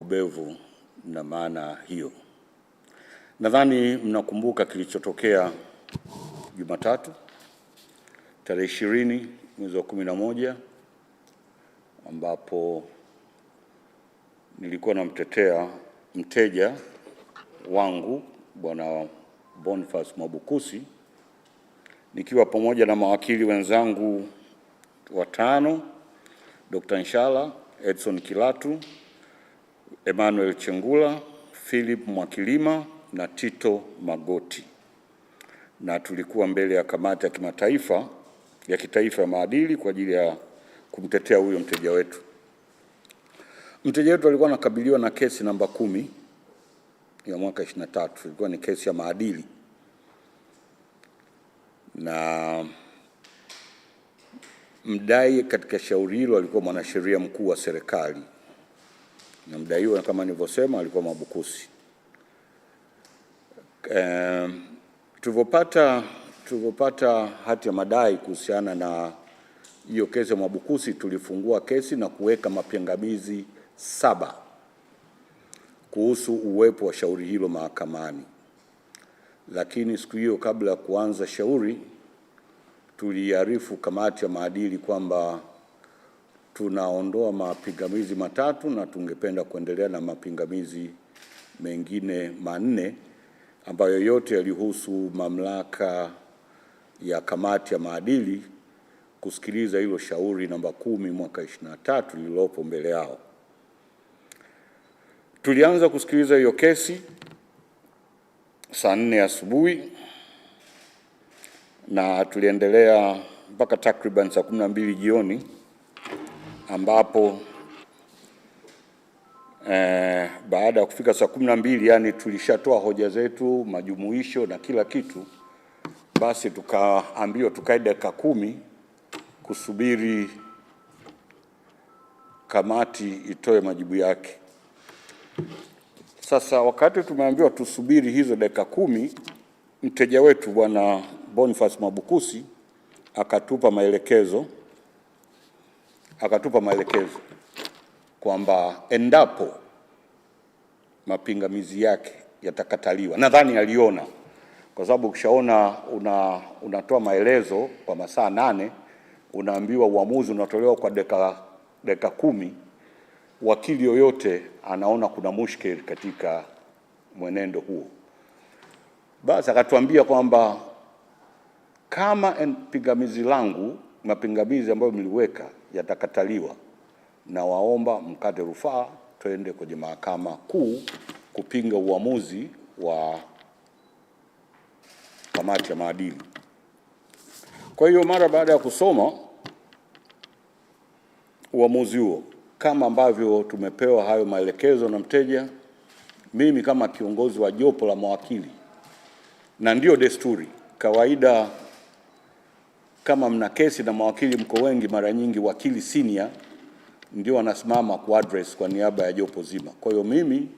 ubevu na maana hiyo. Nadhani mnakumbuka kilichotokea Jumatatu tarehe 20 mwezi wa 11 ambapo nilikuwa namtetea mteja wangu Bwana Boniface Mwabukusi nikiwa pamoja na mawakili wenzangu watano, Dr. Nshala, Edson Kilatu, Emmanuel Chengula, Philip Mwakilima na Tito Magoti. Na tulikuwa mbele ya kamati ya kitaifa ya maadili kwa ajili ya kumtetea huyo mteja wetu. Mteja wetu alikuwa anakabiliwa na kesi namba 10 ya mwaka 23. Ilikuwa ni kesi ya maadili. Na mdai katika shauri hilo alikuwa mwanasheria mkuu wa serikali. Na mdaiwa kama nilivyosema alikuwa Mwabukusi. Tulipopata hati ya madai kuhusiana na hiyo kesi ya Mwabukusi, tulifungua kesi na kuweka mapingamizi 7 kuhusu uwepo wa shauri hilo mahakamani. Lakini siku hiyo kabla ya kuanza shauri, tuliarifu kamati ya maadili kwamba tunaondoa mapingamizi 3 na tungependa kuendelea na mapingamizi mengine 4 ambayo yote yalihusu mamlaka ya kamati ya maadili kusikiliza hilo shauri namba 10 mwaka 23 lililopo mbele yao. Tulianza kusikiliza hiyo kesi saa 4 asubuhi na tuliendelea mpaka takriban saa 12 jioni ambapo baada ya kufika saa 12, yani tulishatoa hoja zetu, majumuisho na kila kitu, basi tukaambiwa tukae dakika 10 kusubiri kamati itoe majibu yake. Sasa wakati tumeambiwa tusubiri hizo dakika 10, mteja wetu Bwana Boniface Mwabukusi akatupa maelekezo kwamba endapo mapingamizi yake yatakataliwa, nadhani aliona, kwa sababu ukishaona unatoa maelezo kwa masaa 8, unaambiwa uamuzi unatolewa kwa dakika 10, wakili yoyote anaona kuna mushkeli katika mwenendo huo. Basi akatuambia kwamba kama mapingamizi ambayo mliweka yatakataliwa, na waomba mkate rufaa twende kwenye mahakama kuu kupinga uamuzi wa kamati ya maadili. Kwa hiyo mara baada ya kusoma uamuzi huo kama ambavyo tumepewa hayo maelekezo na mteja, mimi kama kiongozi wa jopo la mawakili, na ndio desturi kawaida, kama mna kesi na mawakili mko wengi, mara nyingi wakili senior ndio anasimama ku address kwa niaba ya jopo zima. Kwa hiyo mimi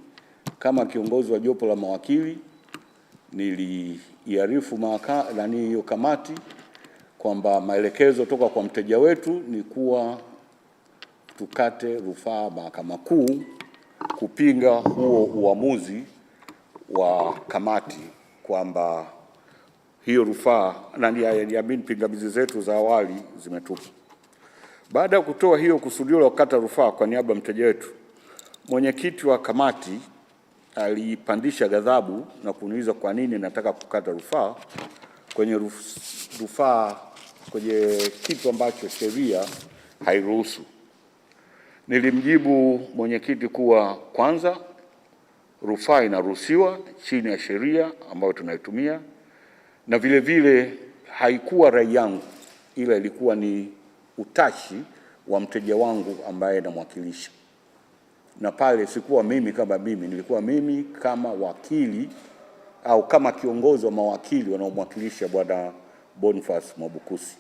kama kiongozi wa jopo la mawakili niliarifu hiyo kamati kwamba maelekezo toka kwa mteja wetu ni kuwa tukate rufaa mahakama kuu kupinga huo uamuzi wa kamati, kwamba hiyo rufaa na pingamizi zetu za awali zimetupwa. Baada ya kutoa hiyo kusudio la kukata rufaa kwa niaba ya mteja wetu, mwenyekiti wa kamati alipandisha ghadhabu na kuniuliza kwa nini nataka kukata rufaa kwenye kitu ambacho sheria hairuhusu. Nilimjibu mwenyekiti kuwa kwanza, rufaa inaruhusiwa chini ya sheria ambayo tunaitumia, na vile vile haikuwa rai yangu, ila ilikuwa ni utashi wa mteja wangu ambaye namwakilisha. Na pale sikuwa mimi kama mimi, nilikuwa mimi kama wakili au kama kiongozi wa mawakili wanaomwakilisha Bwana Boniface Mwabukusi.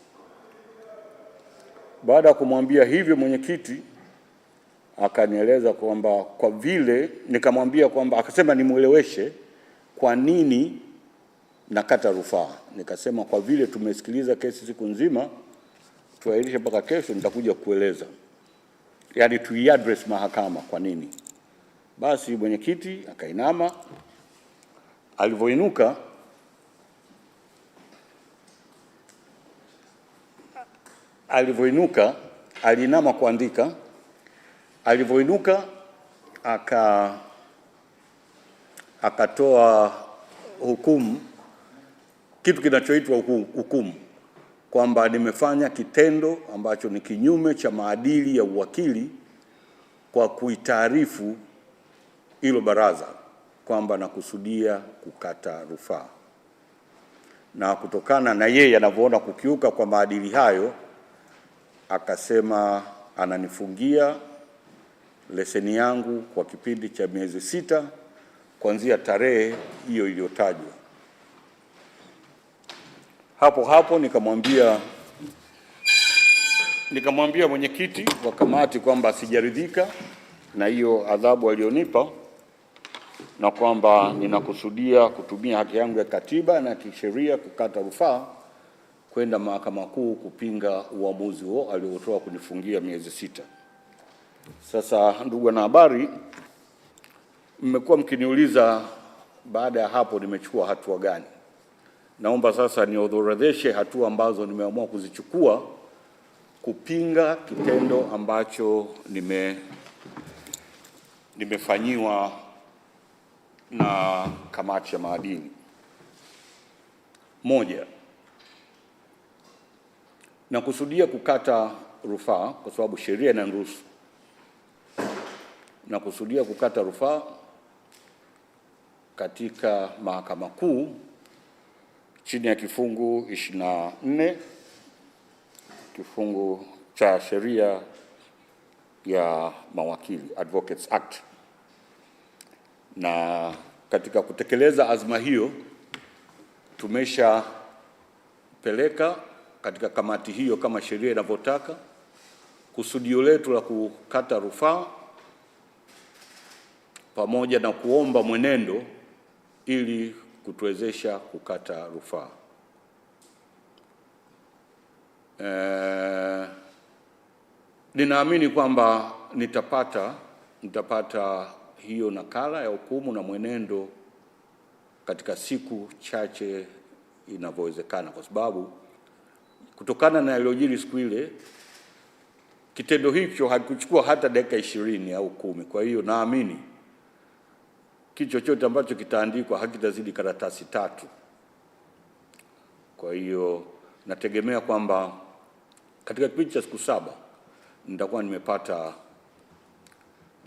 Baada ya kumwambia hivyo mwenyekiti akanieleza kwamba kwa vile, nikamwambia kwamba, akasema nimueleweshe kwa nini nakata rufaa. Nikasema kwa vile tumesikiliza kesi siku nzima, tuahirishe mpaka kesho, nitakuja kueleza. Yaani tuiaddress mahakama kwa nini. Basi mwenyekiti akainama. Alivyoinuka alinama kuandika. Alivyoinuka akatoa hukumu, kitu kinachoitwa hukumu, kwamba nimefanya kitendo ambacho ni kinyume cha maadili ya uwakili kwa kuitaarifu hilo baraza kwamba nakusudia kukata rufaa, na kutokana na yeye anavyoona kukiuka kwa maadili hayo, akasema ananifungia leseni yangu kwa kipindi cha miezi 6 kuanzia tarehe hiyo iliyotajwa. Hapo nikamwambia mwenyekiti wa kamati kwamba sijaridhika na hiyo adhabu alionipa, na kwamba ninakusudia kutumia haki yangu ya katiba na kisheria kukata rufaa kwenda Mahakama Kuu kupinga uamuzi huo aliotoa kunifungia miezi 6. Sasa ndugu wanahabari, mmekuwa mkiniuliza baada ya hapo nimechukua hatua gani. Naomba sasa niorodheshe hatua ambazo nimeamua kuzichukua kupinga kitendo ambacho nimefanyiwa na kamati ya maadili. 1, nakusudia kukata rufaa kwa sababu sheria inaniruhusu. Nakusudia kukata rufaa katika Mahakama Kuu chini ya kifungu 24 kifungu cha sheria ya mawakili, Advocates Act. Na katika kutekeleza azma hiyo tumeshapeleka katika kamati hiyo, kama sheria inavyotaka, kusudio letu la kukata rufaa pamoja na kuomba mwenendo ili kutuwezesha kukata rufaa. Ninaamini kwamba nitapata hiyo nakala ya hukumu na mwenendo katika siku chache inavyowezekana, kwa sababu kutokana na yaliyojiri siku ile, kitendo hicho hakikuchukua hata dakika 20 au 10. Kwa hiyo naamini kitu chochote ambacho kitaandikwa hakitazidi karatasi 3. Kwa hiyo nategemea kwamba katika kipindi cha siku 7 nitakuwa nimepata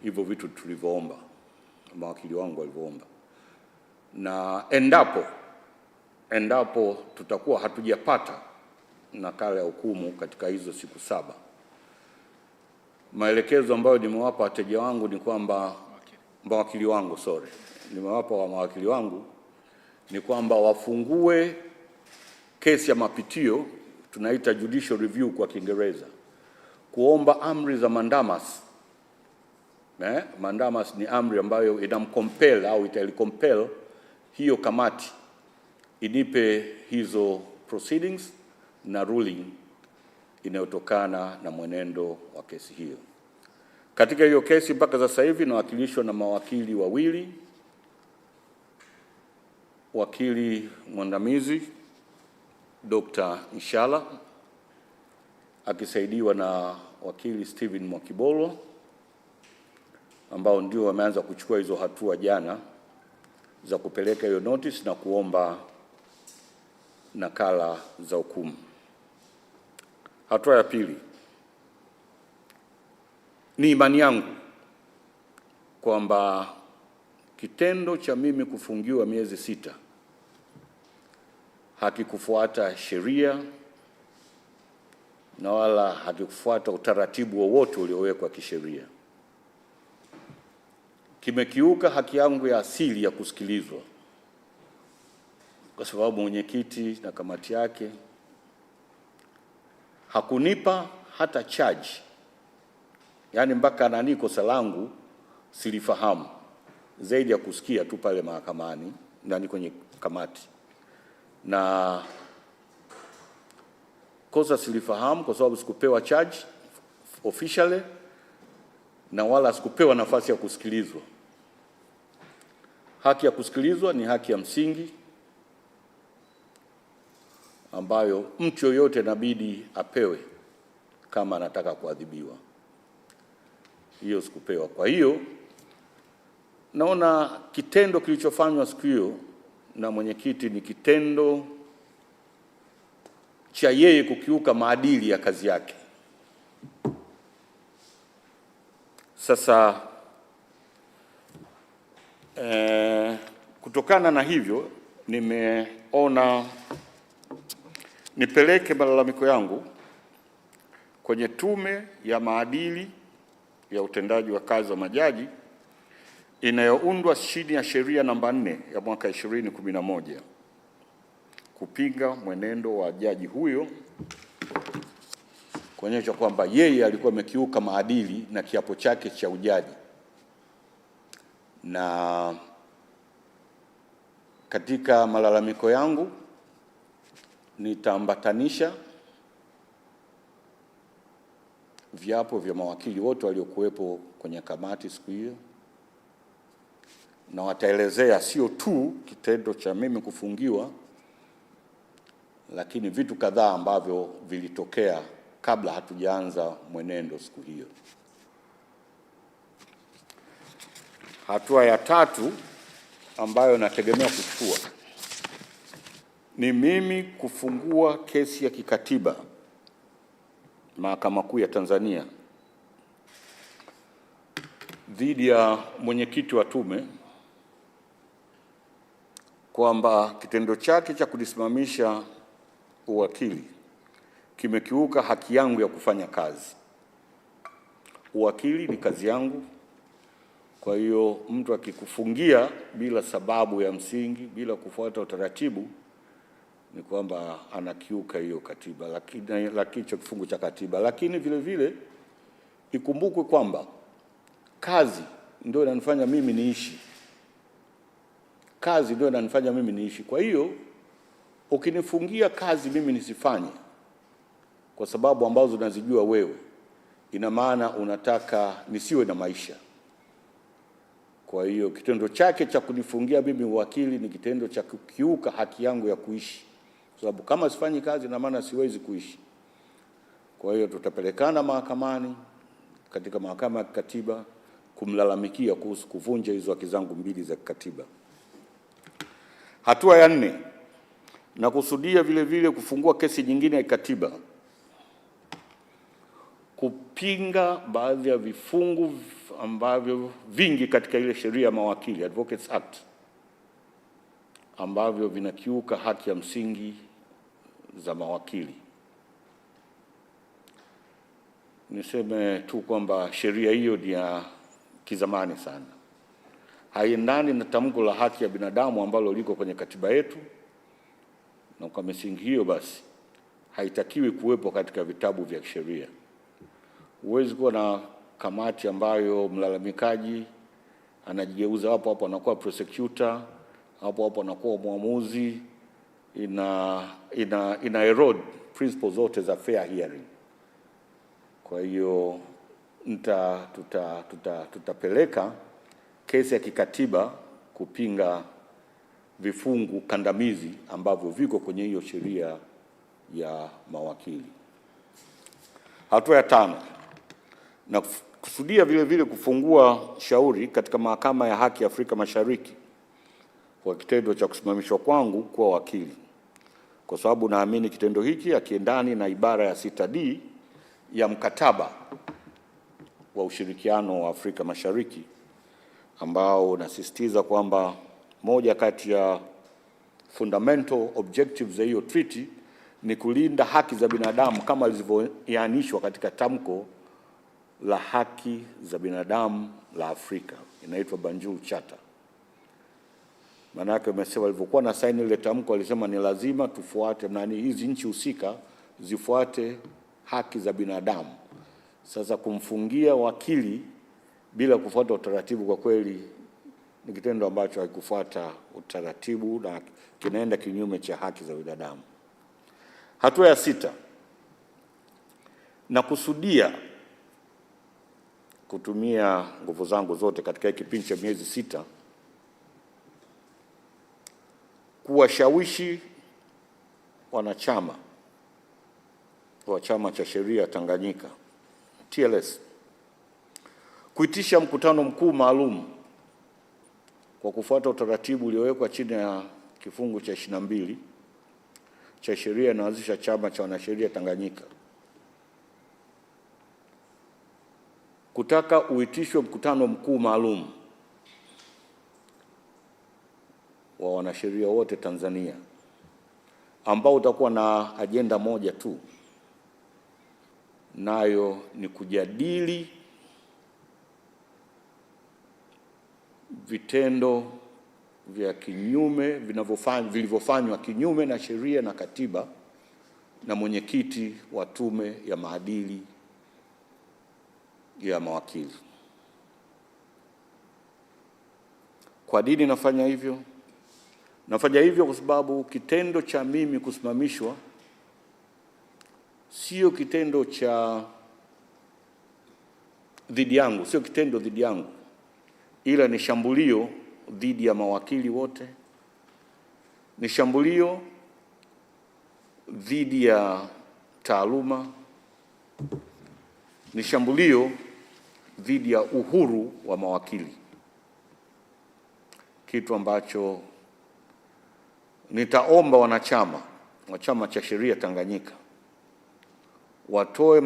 hivyo vitu tulivyoomba, mawakili wangu walivyoomba. Na endapo tutakuwa hatujapata nakala ya hukumu katika hizo siku 7, maelekezo ambayo nimewapa wateja wangu ni kwamba mawakili wangu ni kwamba wafungue kesi ya mapitio, tunaita judicial review kwa Kiingereza, kuomba amri za mandamus. Mandamus ni amri ambayo inamcompel au italicompel hiyo kamati inipe hizo proceedings na ruling inayotokana na mwenendo wa kesi hiyo. Katika hiyo kesi mpaka sasa hivi nawakilishwa na mawakili wawili, wakili mwandamizi Dr. Nshala akisaidiwa na wakili Steven Mwakibolo, ambao ndio wameanza kuchukua hizo hatua jana za kupeleka hiyo notice na kuomba nakala za hukumu. Hatua ya pili, ni imani yangu kwamba kitendo cha mimi kufungiwa miezi 6 hakikufuata sheria na wala hakikufuata utaratibu wowote uliowekwa kisheria. Kimekiuka haki yangu ya asili ya kusikilizwa, kwa sababu mwenyekiti na kamati yake hakunipa hata charge, yaani mpaka nani kosa langu silifahamu, zaidi ya kusikia tu pale mahakamani ndani kwenye kamati. Na kosa silifahamu kwa sababu sikupewa charge officially na wala sikupewa nafasi ya kusikilizwa. Haki ya kusikilizwa ni haki ya msingi ambayo mtu yoyote inabidi apewe kama anataka kuadhibiwa. Hiyo sikupewa. Kwa hiyo naona kitendo kilichofanywa siku hiyo na mwenyekiti ni kitendo cha yeye kukiuka maadili ya kazi yake. Sasa kutokana na hivyo nimeona nipeleke malalamiko yangu kwenye Tume ya Maadili ya Utendaji wa Kazi wa Majaji inayoundwa chini ya Sheria namba 4 ya mwaka 2011 kupinga mwenendo wa jaji huyo, kuonyesha kwamba yeye alikuwa amekiuka maadili na kiapo chake cha ujaji. Na katika malalamiko yangu nitaambatanisha viapo vya mawakili wote waliokuwepo kwenye kamati siku hiyo, na wataelezea sio tu kitendo cha mimi kufungiwa, lakini vitu kadhaa ambavyo vilitokea kabla hatujaanza mwenendo siku hiyo. Hatua ya tatu ambayo nategemea kuchukua ni mimi kufungua kesi ya kikatiba Mahakama Kuu ya Tanzania dhidi ya mwenyekiti wa tume kwamba kitendo chake cha kulisimamisha uwakili kimekiuka haki yangu ya kufanya kazi. Uwakili ni kazi yangu. Kwa hiyo mtu akikufungia bila sababu ya msingi, bila kufuata utaratibu, ni kwamba anakiuka hiyo katiba, lakini hicho kifungu cha katiba. Lakini vile vile ikumbukwe kwamba kazi ndio inanifanya mimi niishi. Kazi ndio inanifanya mimi niishi. Kwa hiyo ukinifungia kazi mimi nisifanye kwa sababu ambazo unazijua wewe, ina maana unataka nisiwe na maisha. Kwa hiyo kitendo chake cha kunifungia mimi uwakili ni kitendo cha kukiuka haki yangu ya kuishi, kwa sababu kama sifanyi kazi ina maana siwezi kuishi. Kwa hiyo tutapelekana mahakamani, katika mahakama ya kikatiba, kumlalamikia kuhusu kuvunja hizo haki zangu mbili za kikatiba. Hatua ya 4, na kusudia vile vile kufungua kesi nyingine ya kikatiba kupinga baadhi ya vifungu ambavyo vingi katika ile sheria ya mawakili, Advocates Act, ambavyo vinakiuka haki ya msingi za mawakili. Niseme tu kwamba sheria hiyo ni ya kizamani sana, haiendani na tamko la haki ya binadamu ambalo liko kwenye katiba yetu, na kwa misingi hiyo basi haitakiwi kuwepo katika vitabu vya sheria. Huwezi kuwa na kamati ambayo mlalamikaji anajigeuza hapo hapo anakuwa prosecutor, hapo hapo anakuwa mwamuzi. Ina erode principles zote za fair hearing. Kwa hiyo tutapeleka kesi ya kikatiba kupinga vifungu kandamizi ambavyo viko kwenye hiyo sheria ya mawakili. Hatua ya 5, na kusudia vile vile kufungua shauri katika Mahakama ya Haki ya Afrika Mashariki kwa kitendo cha kusimamishwa kwangu kuwa wakili, kwa sababu naamini kitendo hiki hakiendani na ibara ya 6D ya mkataba wa ushirikiano wa Afrika Mashariki, ambao unasisitiza kwamba moja kati ya fundamental objectives za hiyo treaty ni kulinda haki za binadamu kama zilivyoainishwa katika tamko la haki za binadamu la Afrika, inaitwa Banjul Charter. Maana yake umesema walivyokuwa na saini ile tamko walisema ni lazima tufuate hizi nchi husika zifuate haki za binadamu. Sasa kumfungia wakili bila kufuata utaratibu kwa kweli ni kitendo ambacho haikufuata utaratibu na kinaenda kinyume cha haki za binadamu. Hatua ya 6, na kusudia kutumia nguvu zangu zote katika kipindi cha miezi 6 kuwashawishi wanachama wa Chama cha Sheria Tanganyika TLS kuitisha mkutano mkuu maalum kwa kufuata utaratibu uliowekwa chini ya kifungu cha 22 cha sheria inayoanzisha Chama cha Wanasheria Tanganyika, kutaka uitishwe mkutano mkuu maalum wa wanasheria wote Tanzania ambao utakuwa na ajenda moja tu, nayo ni kujadili vitendo vya kinyume vilivyofanywa kinyume na sheria na katiba na mwenyekiti wa Tume ya Maadili ya Mawakili. Kwa nini nafanya hivyo? Nafanya hivyo kwa sababu kitendo cha mimi kusimamishwa sio kitendo cha dhidi yangu, sio kitendo dhidi yangu, ila ni shambulio dhidi ya mawakili wote, ni shambulio dhidi ya taaluma, ni shambulio dhidi ya uhuru wa mawakili, kitu ambacho nitaomba wanachama wa Chama cha Sheria Tanganyika watoe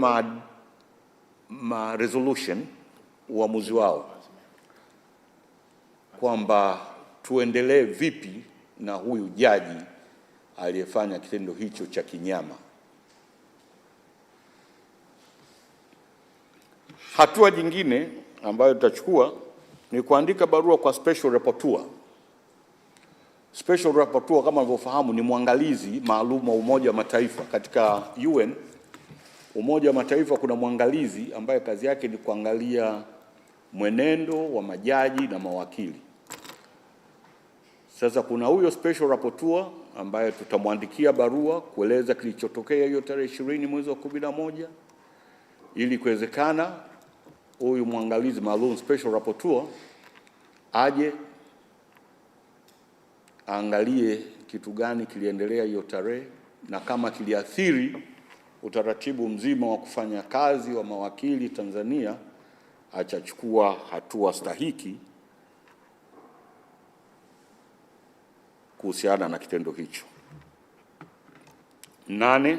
resolution, uamuzi wao kwamba tuendelee vipi na huyu jaji aliyefanya kitendo hicho cha kinyama. Hatua nyingine ambayo tutachukua ni kuandika barua kwa Special Rapporteur. Special Rapporteur kama mnavyofahamu ni mwangalizi maalum wa Umoja wa Mataifa. Katika UN, Umoja wa Mataifa, kuna mwangalizi ambaye kazi yake ni kuangalia mwenendo wa majaji na mawakili. Sasa kuna huyo Special Rapporteur ambaye tutamwandikia barua kueleza kilichotokea hiyo tarehe 20 mwezi wa 11, ili kuwezekana huyu mwangalizi maalum Special Rapporteur aje aangalie kitu gani kiliendelea hiyo tarehe, na kama kiliathiri utaratibu mzima wa kufanya kazi wa mawakili Tanzania, achachukua hatua stahiki kuhusiana na kitendo hicho. 8,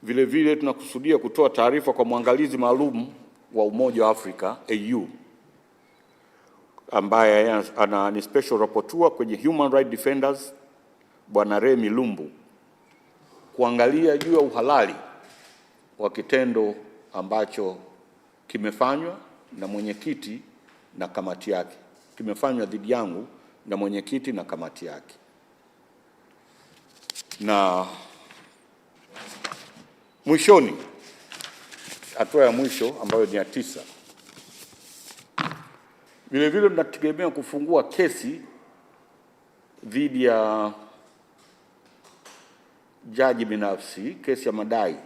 vile vile tunakusudia kutoa taarifa kwa mwangalizi wa Umoja wa Afrika AU ambaye ni Special Rapporteur kwenye Human Rights Defenders Bwana Remi Lumbu, kuangalia juu ya uhalali wa kitendo ambacho kimefanywa na mwenyekiti na kamati yake, kimefanywa dhidi yangu na mwenyekiti na kamati yake. Na mwishoni, hatua ya mwisho ambayo ni ya 9, vile vile tunategemea kufungua kesi dhidi ya jaji binafsi, kesi ya madai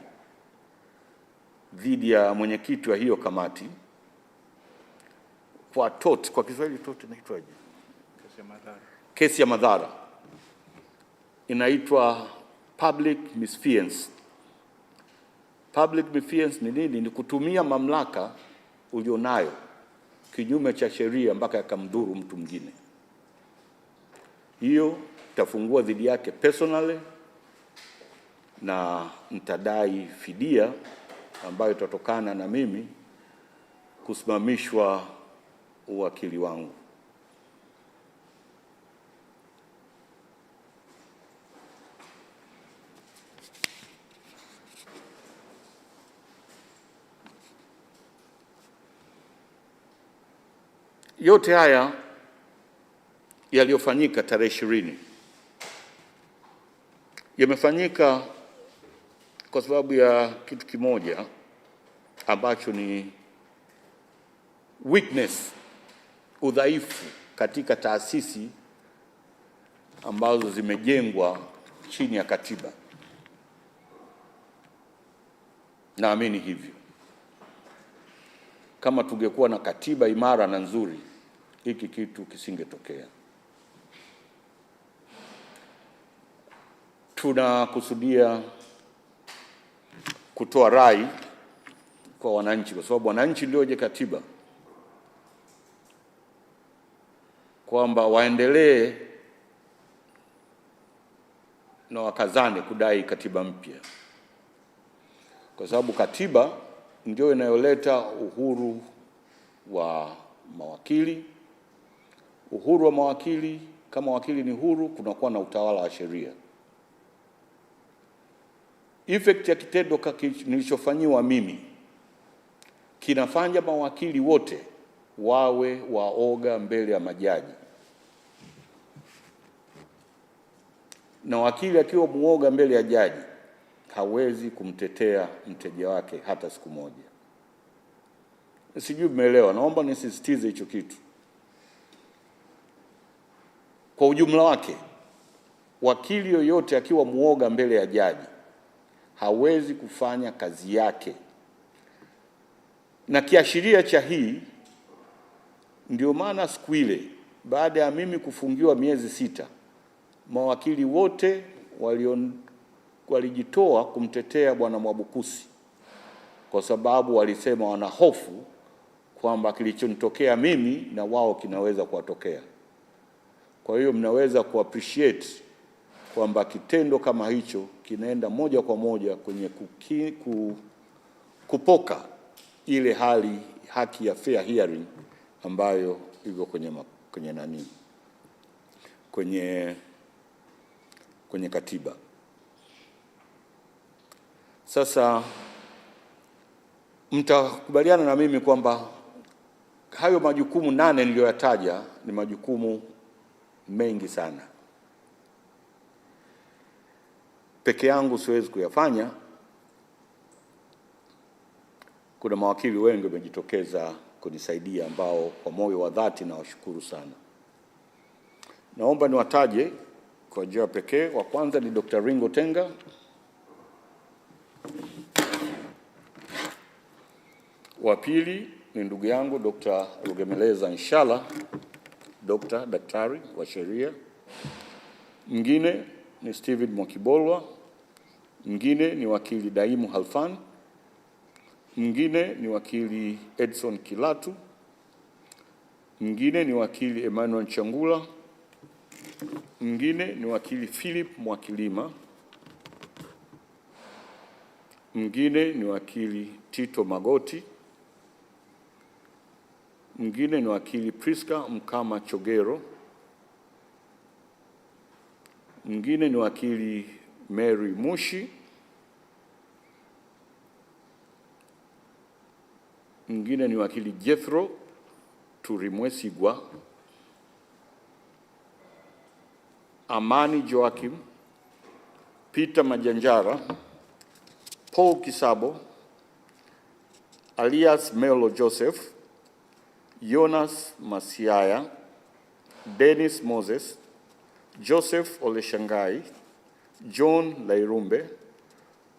dhidi ya mwenyekiti wa hiyo kamati kwa tort. Kwa Kiswahili tort inaitwaje? Kesi ya madhara. Inaitwa public misfeasance. Public misfeasance ni nini? Ni kutumia mamlaka ulionayo kinyume cha sheria mpaka yakamdhuru mtu mwingine. Hiyo tafungua dhidi yake personally, na nitadai fidia ambayo itatokana na mimi kusimamishwa uwakili wangu. Yote haya yaliyofanyika tarehe 20 yamefanyika kwa sababu ya kitu kimoja ambacho ni weakness, udhaifu katika taasisi ambazo zimejengwa chini ya katiba. Naamini hivyo. Kama tungekuwa na katiba imara na nzuri, hiki kitu kisingetokea. tunakusudia kutoa rai kwa wananchi, kwa sababu wananchi ndio wenye katiba, kwamba waendelee na wakazane kudai katiba mpya, kwa sababu katiba ndio inayoleta uhuru wa mawakili. Uhuru wa mawakili, kama wakili ni huru, kunakuwa na utawala wa sheria. Effect ya kitendo nilichofanyiwa mimi kinafanya mawakili wote wawe waoga mbele ya majaji, na wakili akiwa muoga mbele ya jaji hawezi kumtetea mteja wake hata siku moja. Sijui mmeelewa, naomba nisisitize hicho kitu. Kwa ujumla wake, wakili yoyote akiwa muoga mbele ya jaji hawezi kufanya kazi yake, na kiashiria cha hii ndio maana siku ile baada ya mimi kufungiwa miezi 6, mawakili wote walijitoa kumtetea Bwana Mwabukusi, kwa sababu walisema wana hofu kwamba kilichonitokea mimi na wao kinaweza kuwatokea. Kwa hiyo mnaweza kuappreciate kwamba kitendo kama hicho kinaenda moja kwa moja kwenye kupoka ile haki ya fair hearing ambayo iko kwenye katiba. Sasa mtakubaliana na mimi kwamba hayo majukumu 8 niliyoyataja ni majukumu mengi sana. Peke yangu siwezi kuyafanya. Kuna mawakili wengi wamejitokeza kunisaidia ambao kwa moyo wa dhati na washukuru sana. Naomba niwataje kwa njia pekee. Wa kwanza ni Dr. Ringo Tenga, wa pili ni ndugu yangu Dr. Rugemeleza Nshala, daktari wa sheria. Mwingine ni Steven Mwakibolwa, mwingine ni wakili Daimu Halfan, mwingine ni wakili Edson Kilatu, mwingine ni wakili Emmanuel Changula, mwingine ni wakili Philip Mwakilima, mwingine ni wakili Tito Magoti, mwingine ni wakili Priska Mkama Chogero, mwingine ni wakili Mary Mushi, mwingine ni wakili Jethro Turimwesigwa, Amani Joakim, Peter Majanjara, Paul Kisabo, Alias Melo Joseph, Jonas Masiaya, Dennis Moses, Joseph Oleshangai, John Lairumbe,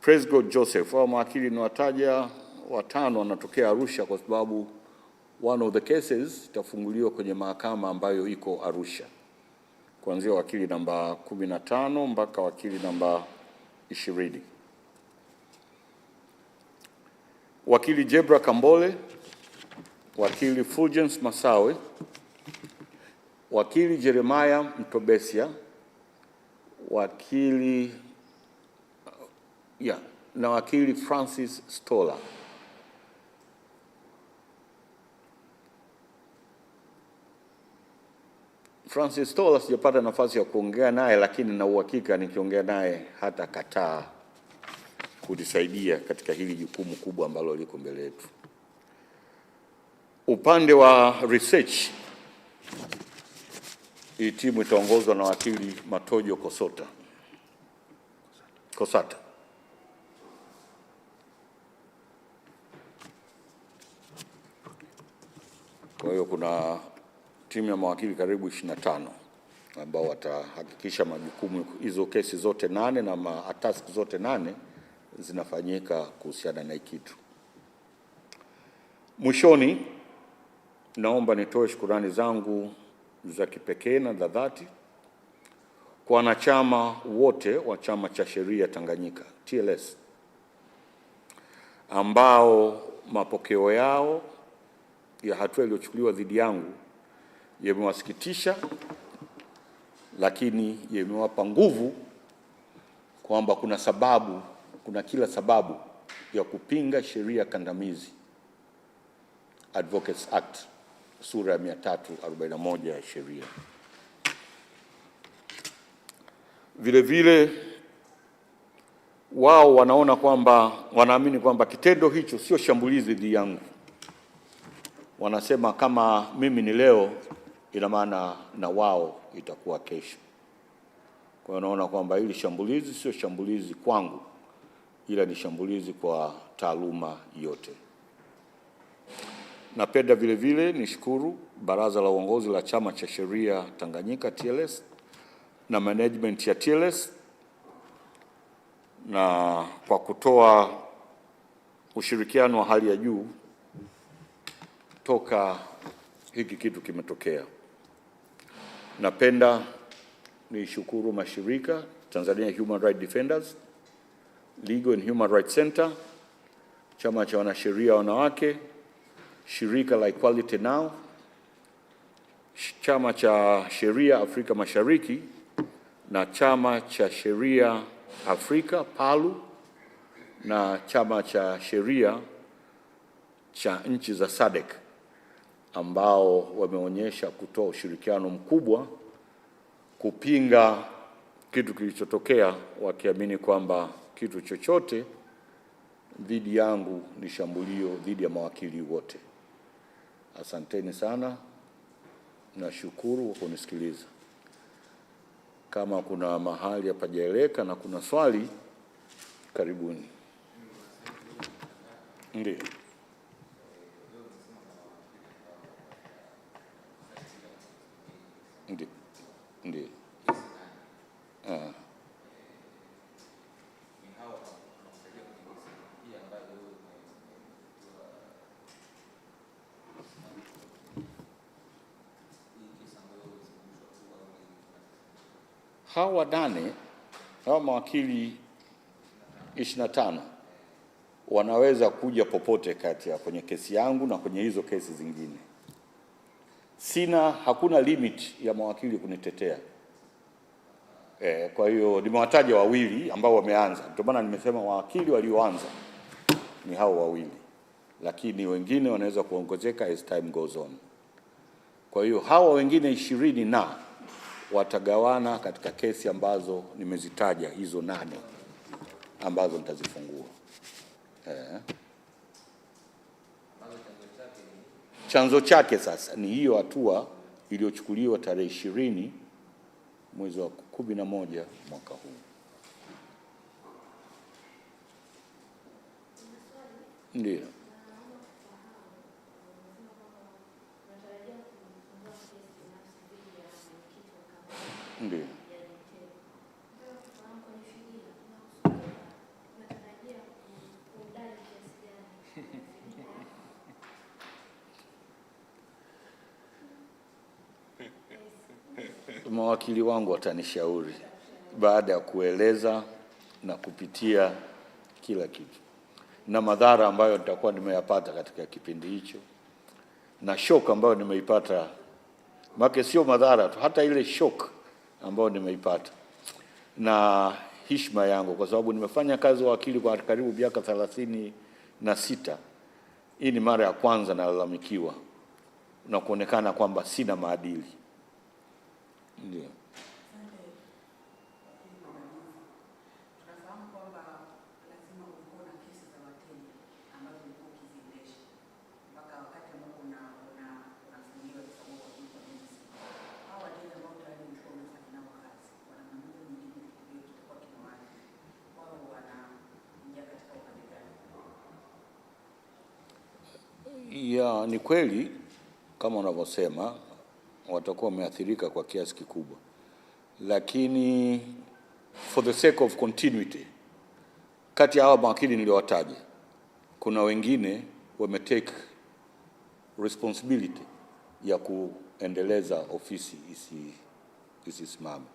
Prescott Joseph. Hao mawakili niwataja 5 wanatokea Arusha kwa sababu one of the cases itafunguliwa kwenye mahakama ambayo iko Arusha, kuanzia wakili namba 15 mpaka wakili namba 20. Wakili Jebra Kambole, wakili Fulgence Masawe, wakili Jeremiah Mtobesia, na wakili Francis Stola. Francis Stola sijapata nafasi ya kuongea naye, lakini na uhakika nikiongea naye hata kataa kunisaidia katika hili jukumu kubwa ambalo liko mbele yetu. Upande wa research, hii timu itaongozwa na wakili Matojo Kosata. Kwa hiyo kuna timu ya mawakili karibu 25 ambao watahakikisha majukumu hizo, kesi zote 8 na task zote 8 zinafanyika kuhusiana na kitu. Mwishoni, naomba nitoe shukrani zangu za kipekee na za dhati kwa wanachama wote wa Chama cha Sheria Tanganyika TLS ambao mapokeo yao ya hatua iliyochukuliwa dhidi yangu yamewasikitisha, lakini yamewapa nguvu kwamba kuna kila sababu ya kupinga sheria kandamizi Advocates Act sura ya 341 ya sheria. Vile vile wao wanaamini kwamba kitendo hicho sio shambulizi dhidi yangu. Wanasema kama mimi ni leo, ina maana na wao itakuwa kesho. Kwa hiyo naona kwamba hili shambulizi sio shambulizi kwangu, ila ni shambulizi kwa taaluma yote. Napenda vile vile nishukuru Baraza la Uongozi la Chama cha Sheria Tanganyika TLS na management ya TLS na kwa kutoa ushirikiano wa hali ya juu toka hiki kitu kimetokea. Napenda nishukuru mashirika Tanzania Human Rights Defenders, Legal and Human Rights Center, Chama cha Wanasheria Wanawake, shirika la Equality Now, Chama cha Sheria Afrika Mashariki na Chama cha Sheria Afrika PALU na Chama cha Sheria cha nchi za SADC ambao wameonyesha kutoa ushirikiano mkubwa kupinga kitu kilichotokea, wakiamini kwamba kitu chochote dhidi yangu ni shambulio dhidi ya mawakili wote. Asanteni sana, nashukuru kwa kunisikiliza. Kama kuna mahali hapajaeleweka na kuna swali, karibuni. Ndiyo. Ndiyo. Hawa mawakili 25 wanaweza kuja popote kati ya kwenye kesi yangu na kwenye hizo kesi zingine. Hakuna limit ya mawakili kunitetea. Kwa hiyo nimewataja wawili ambao wameanza. Ndio maana nimesema mawakili walioanza ni hao wawili, lakini wengine wanaweza kuongezeka as time goes on. Kwa hiyo hawa wengine 20 watagawana katika kesi ambazo nimezitaja, hizo 8 ambazo nitazifungua. Chanzo chake sasa ni hiyo hatua iliyochukuliwa tarehe 20 mwezi wa 11 mwaka huu. Ndiyo. Ndiyo. Mawakili wangu watanishauri baada ya kueleza na kupitia kila kitu na madhara ambayo nitakuwa nimeyapata katika kipindi hicho na shock ambayo nimeipata. Maana sio madhara tu, hata ile shock ambayo nimeipata na heshima yangu, kwa sababu nimefanya kazi wa wakili kwa karibu miaka 36. Hii ni mara ya kwanza nalalamikiwa na kuonekana kwamba sina maadili. Ndiyo. Ya, ni kweli kama unavyosema watakuwa wameathirika kwa kiasi kikubwa, lakini for the sake of continuity, kati ya hawa mawakili niliowataja kuna wengine wametake responsibility ya kuendeleza ofisi isisimame.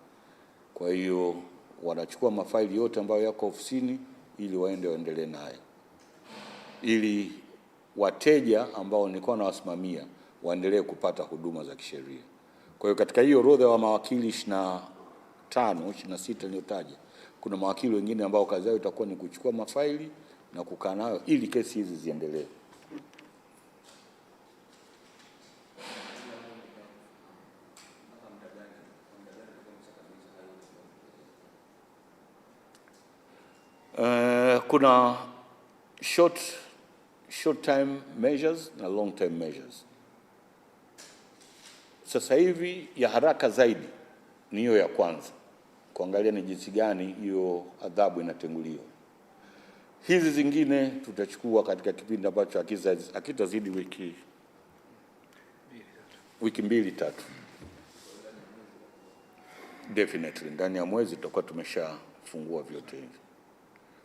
Kwa hiyo wanachukua mafaili yote ambayo yako ofisini ili waendelee nayo, ili wateja ambao nilikuwa nawasimamia waendelee kupata huduma za kisheria. Kwa hiyo katika hiyo orodha wa mawakili 25, 26 niliyotaja, kuna mawakili wengine ambao kazi yao itakuwa ni kuchukua mafaili na kukaa nayo ili kesi hizi ziendelee. Kuna short time measures na long term measures. Sasa hivi ya haraka zaidi ni hiyo ya kwanza, kuangalia ni jinsi gani hiyo adhabu inatenguliwa. Hizi zingine tutachukua katika kipindi ambacho hakitazidi wiki 2-3. Definitely ndani ya mwezi tutakuwa tumeshafungua vyote hivi,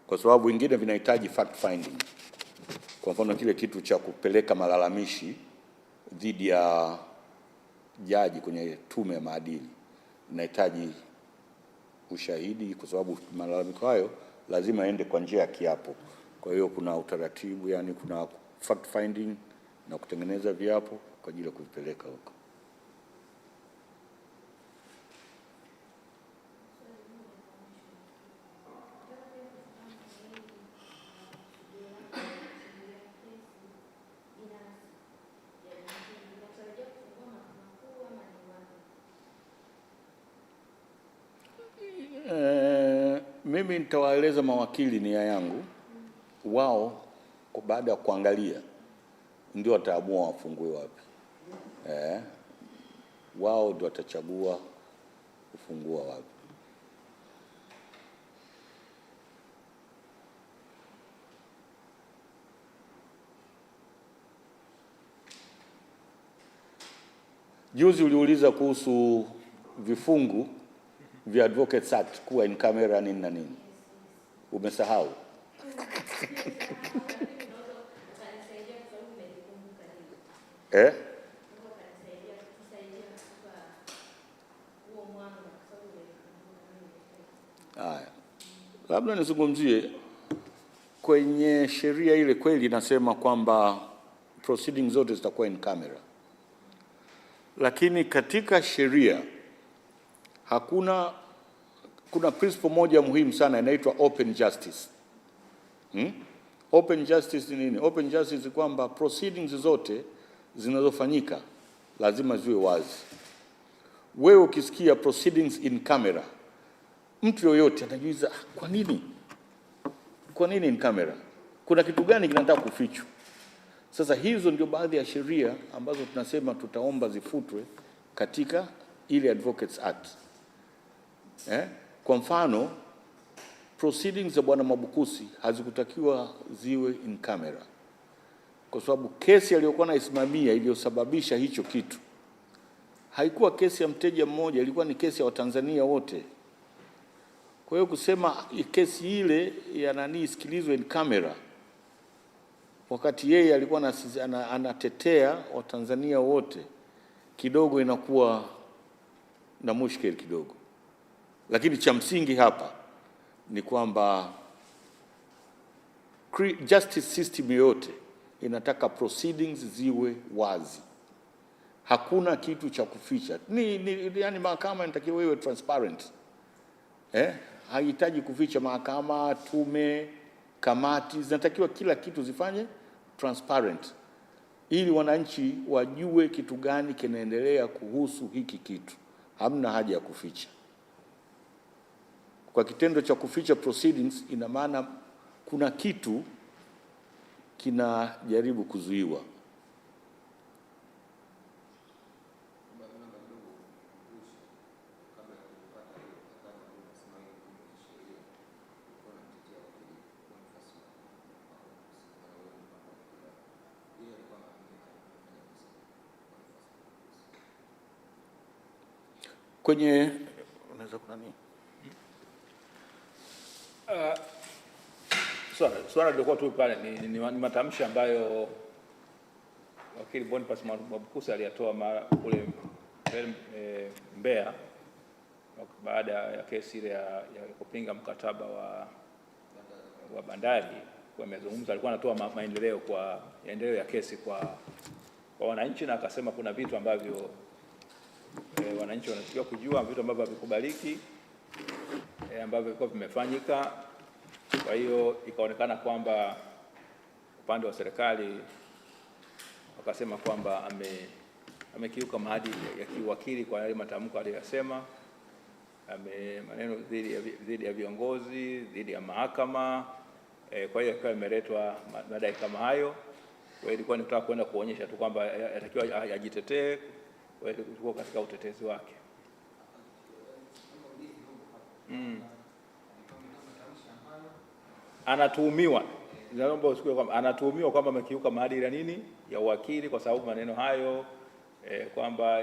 kwa sababu vingine vinahitaji fact finding. Kwa mfano kile kitu cha kupeleka malalamishi dhidi ya jaji kwenye tume ya maadili inahitaji ushahidi, kwa sababu malalamiko hayo lazima yaende kwa njia ya kiapo. Kwa hiyo kuna utaratibu, yani kuna fact finding na kutengeneza viapo kwa ajili ya kuvipeleka huko. Mimi nitawaeleza mawakili nia yangu, wao baada ya kuangalia ndio wataamua wafungue wapi. Wao ndio watachagua kufungua wapi. Juzi uliuliza kuhusu vifungu vya Advocates Act kuwa in camera nini na nini. Umesahau? Labda nizungumzie kwenye sheria ile, kweli inasema kwamba proceedings zote zitakuwa in camera. Lakini katika sheria kuna principle moja muhimu sana inaitwa open justice. Open justice ni nini? Open justice ni kwamba proceedings zote zinazofanyika lazima ziwe wazi. Wewe ukisikia proceedings in camera, mtu yoyote anajiuliza kwa nini in camera? Kuna kitu gani kinataka kufichwa? Sasa hizo ndio baadhi ya sheria ambazo tunasema tutaomba zifutwe katika ile Advocates Act. Kwa mfano proceedings za Bwana Mwabukusi hazikutakiwa ziwe in camera, kwa sababu kesi aliyokuwa naisimamia iliyosababisha hicho kitu haikuwa kesi ya mteja mmoja, ilikuwa ni kesi ya Watanzania wote. Kwa hiyo kusema kesi ile ya isikilizwe in camera wakati yeye alikuwa anatetea Watanzania wote, kidogo inakuwa na mushkeli kidogo. Lakini cha msingi hapa ni kwamba justice system yote inataka proceedings ziwe wazi. Hakuna kitu cha kuficha. Yani mahakama inatakiwa iwe transparent. Haihitaji kuficha. Mahakama, tume, kamati zinatakiwa kila kitu zifanye transparent, ili wananchi wajue kitu gani kinaendelea kuhusu hiki kitu. Hamna haja ya kuficha. Kwa kitendo cha kuficha proceedings, ina maana kuna kitu kinajaribu kuzuiwa. Kwenye unaweza kuna nini? Swala lilikuwa tu pale ni matamshi ambayo wakili Boniface Mwabukusi aliyatoa kule Mbeya baada ya kesi ile ya kupinga mkataba wa bandari, kwa amezungumza, alikuwa anatoa maendeleo ya kesi kwa wananchi, na akasema kuna vitu ambavyo wananchi wanatakiwa kujua, vitu ambavyo havikubaliki ambavyo vilikuwa vimefanyika. Kwa hiyo ikaonekana kwamba upande wa serikali wakasema kwamba amekiuka maadili ya kiwakili kwa yale matamko aliyosema, maneno dhidi ya viongozi, dhidi ya mahakama. Kwa hiyo ikawa imeletwa madai kama hayo. Kwa hiyo ilikuwa nitaka kwenda kuonyesha tu kwamba yatakiwa ajitetee, kwa hiyo tulikuwa katika utetezi wake. Anatuhumiwa, naomba usikie kwamba anatuhumiwa kwamba amekiuka maadili ya nini ya uwakili, kwa sababu maneno hayo kwamba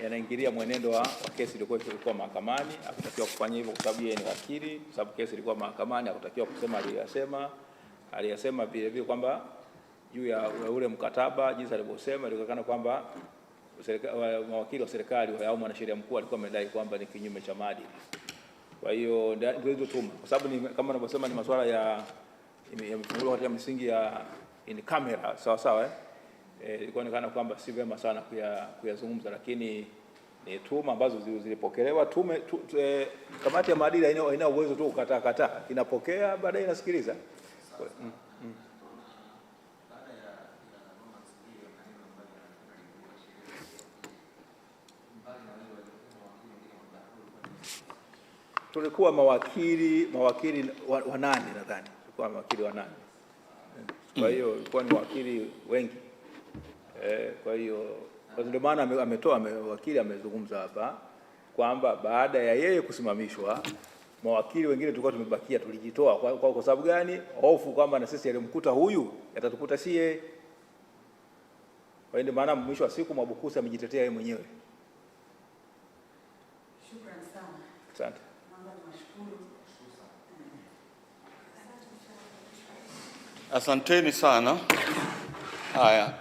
yanaingilia mwenendo wa kesi ilikuwa mahakamani. Hakutakiwa kufanya hivyo kwa sababu yeye ni wakili, kwa sababu kesi ilikuwa mahakamani. Hakutakiwa kusema aliyasema vile vile kwamba juu ya ule mkataba, jinsi alivyosema, ilionekana kwamba mawakili wa serikali au mwanasheria mkuu alikuwa amedai kwamba ni kinyume cha maadili. Kwa hiyo ndio hizo tuma, kwa sababu kama ninavyosema ni masuala yamefunguliwa katika misingi ya in camera, sawa. Ilikuwa inaonekana kwamba si vyema sana kuyazungumza, lakini ni tuma ambazo zilipokelewa. Kamati ya maadili haina uwezo tu kukataa, inapokea baadaye inasikiliza. Tulikuwa mawakili wanane, nadhani tulikuwa mawakili wanane. Kwa hiyo ilikuwa ni wakili wengi. Kwa hiyo ndio maana wakili amezungumza hapa kwamba baada ya yeye kusimamishwa, mawakili wengine tulikuwa tumebakia, tulijitoa. Kwa sababu gani? Hofu kwamba na sisi yalimkuta huyu yatatukuta sie. Kwa hiyo ndio maana mwisho wa siku Mwabukusi amejitetea yeye mwenyewe. Shukrani sana. Asante. Asanteni sana. Haya.